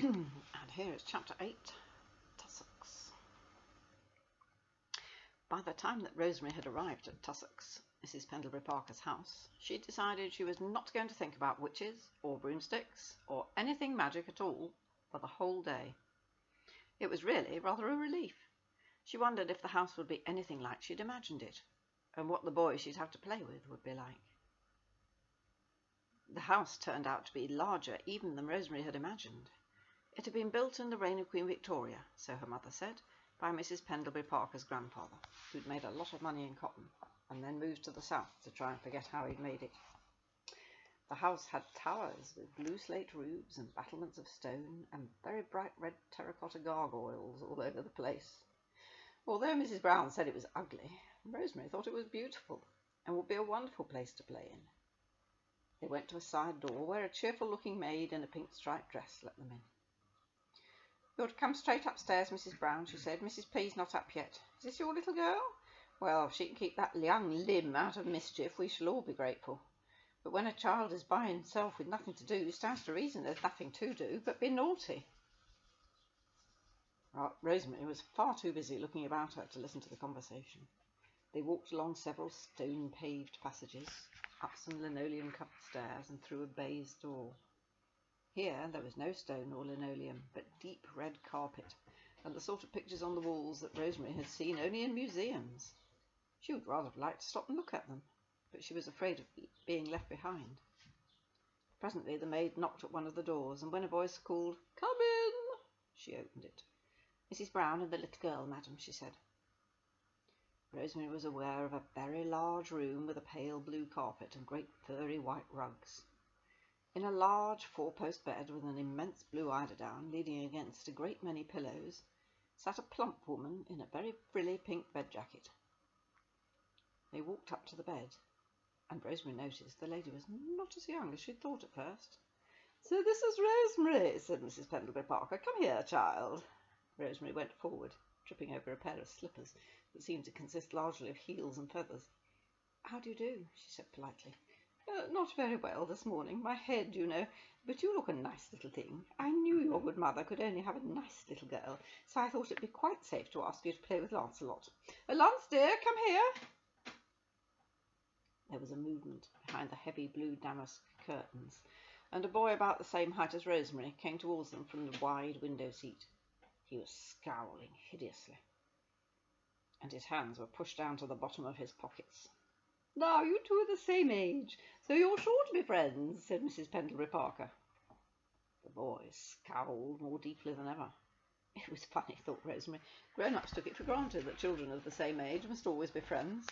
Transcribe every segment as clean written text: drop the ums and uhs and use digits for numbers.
And here is chapter 8, Tussocks. By the time that Rosemary had arrived at Tussocks, Mrs. Pendlebury Parker's house, she decided she was not going to think about witches or broomsticks or anything magic at all for the whole day. It was really rather a relief. She wondered if the house would be anything like she'd imagined it, and what the boys she'd have to play with would be like. The house turned out to be larger even than Rosemary had imagined. It had been built in the reign of Queen Victoria, so her mother said, by Mrs. Pendlebury Parker's grandfather, who'd made a lot of money in cotton, and then moved to the south to try and forget how he'd made it. The house had towers with blue slate roofs and battlements of stone and very bright red terracotta gargoyles all over the place. Although Mrs. Brown said it was ugly, Rosemary thought it was beautiful and would be a wonderful place to play in. They went to a side door where a cheerful-looking maid in a pink striped dress let them in. "You're to come straight upstairs, Mrs. Brown," she said. "Mrs. P's not up yet. Is this your little girl? Well, if she can keep that young limb out of mischief, we shall all be grateful. But when a child is by himself with nothing to do, it stands to reason there's nothing to do but be naughty." Rosemary was far too busy looking about her to listen to the conversation. They walked along several stone-paved passages, up some linoleum-covered stairs, and through a baize door. Here there was no stone or linoleum, but deep red carpet, and the sort of pictures on the walls that Rosemary had seen only in museums. She would rather have liked to stop and look at them, but she was afraid of being left behind. Presently the maid knocked at one of the doors, and when a voice called, "Come in," she opened it. "Mrs. Brown and the little girl, madam," she said. Rosemary was aware of a very large room with a pale blue carpet and great furry white rugs. In a large four-post bed with an immense blue eiderdown leaning against a great many pillows sat a plump woman in a very frilly pink bed jacket. They walked up to the bed, and Rosemary noticed the lady was not as young as she'd thought at first. "So this is Rosemary," said Mrs. Pendlebury Parker. "Come here, child." Rosemary went forward, tripping over a pair of slippers that seemed to consist largely of heels and feathers. "How do you do?" she said politely. "Not very well this morning. My head, you know. But you look a nice little thing. I knew your good mother could only have a nice little girl, so I thought it'd be quite safe to ask you to play with Lancelot. Lance, dear, come here." There was a movement behind the heavy blue damask curtains, and a boy about the same height as Rosemary came towards them from the wide window seat. He was scowling hideously, and his hands were pushed down to the bottom of his pockets. "Now, you two are the same age, so you're sure to be friends," said Mrs. Pendlebury Parker. The boy scowled more deeply than ever. It was funny, thought Rosemary. Grown-ups took it for granted that children of the same age must always be friends.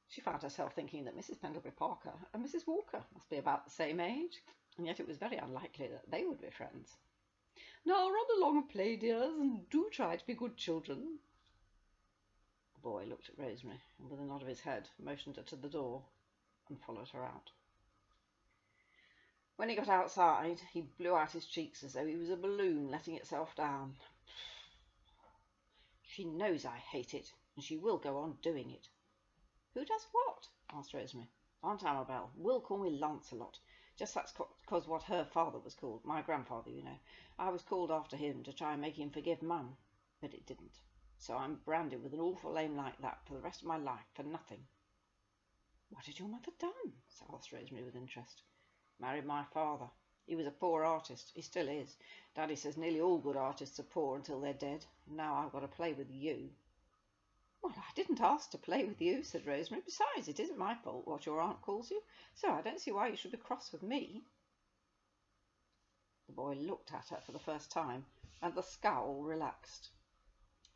She found herself thinking that Mrs. Pendlebury Parker and Mrs. Walker must be about the same age, and yet it was very unlikely that they would be friends. "Now run along and play, dears, and do try to be good children." The boy looked at Rosemary and, with a nod of his head, motioned her to the door and followed her out. When he got outside, he blew out his cheeks as though he was a balloon letting itself down. "She knows I hate it, and she will go on doing it." "Who does what?" asked Rosemary. "Aunt Amabel will call me Lancelot. Just that's because what her father was called, my grandfather, you know. I was called after him to try and make him forgive Mum, but it didn't. So I'm branded with an awful name like that for the rest of my life, for nothing." "What had your mother done?" asked Rosemary with interest. "Married my father. He was a poor artist. He still is. Daddy says nearly all good artists are poor until they're dead. And now I've got to play with you." "Well, I didn't ask to play with you," said Rosemary. "Besides, it isn't my fault what your aunt calls you, so I don't see why you should be cross with me." The boy looked at her for the first time, and the scowl relaxed.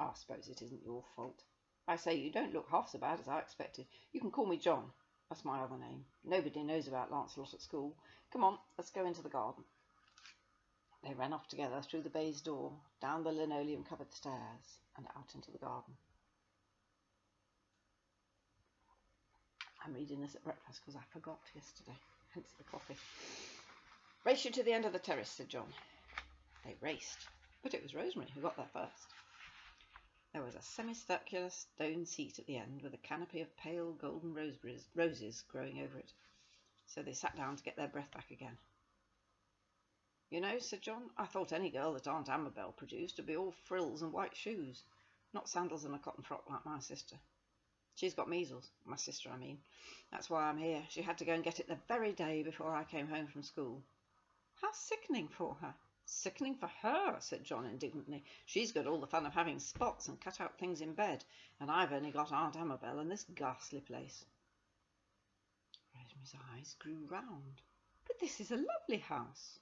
"I suppose it isn't your fault. I say, you don't look half so bad as I expected. You can call me John. That's my other name. Nobody knows about Lancelot at school. Come on, let's go into the garden." They ran off together through the baize door, down the linoleum-covered stairs, and out into the garden. I'm reading this at breakfast because I forgot yesterday, hence the coffee. "Race you to the end of the terrace," said John. They raced, but it was Rosemary who got there first. There was a semicircular stone seat at the end with a canopy of pale golden roses growing over it, so they sat down to get their breath back again. You know, said John, I thought any girl that Aunt Amabel produced would be all frills and white shoes, not sandals and a cotton frock like my sister. She's got measles, my sister, I mean. That's why I'm here. She had to go and get it the very day before I came home from school. How sickening for her. Sickening for her, said John indignantly. She's got all the fun of having spots and cut out things in bed, and I've only got Aunt Amabel and this ghastly place. Rosemary's eyes grew round. But this is a lovely house.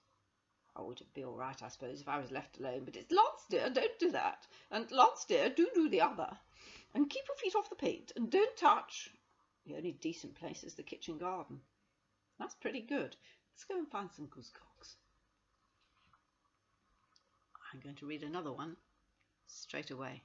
Oh, it'd be all right, I suppose, if I was left alone, but it's Lots, dear, don't do that. And Lots, dear, do the other. And keep your feet off the paint, and don't touch. The only decent place is the kitchen garden. That's pretty good. Let's go and find some goosecocks. I'm going to read another one straight away.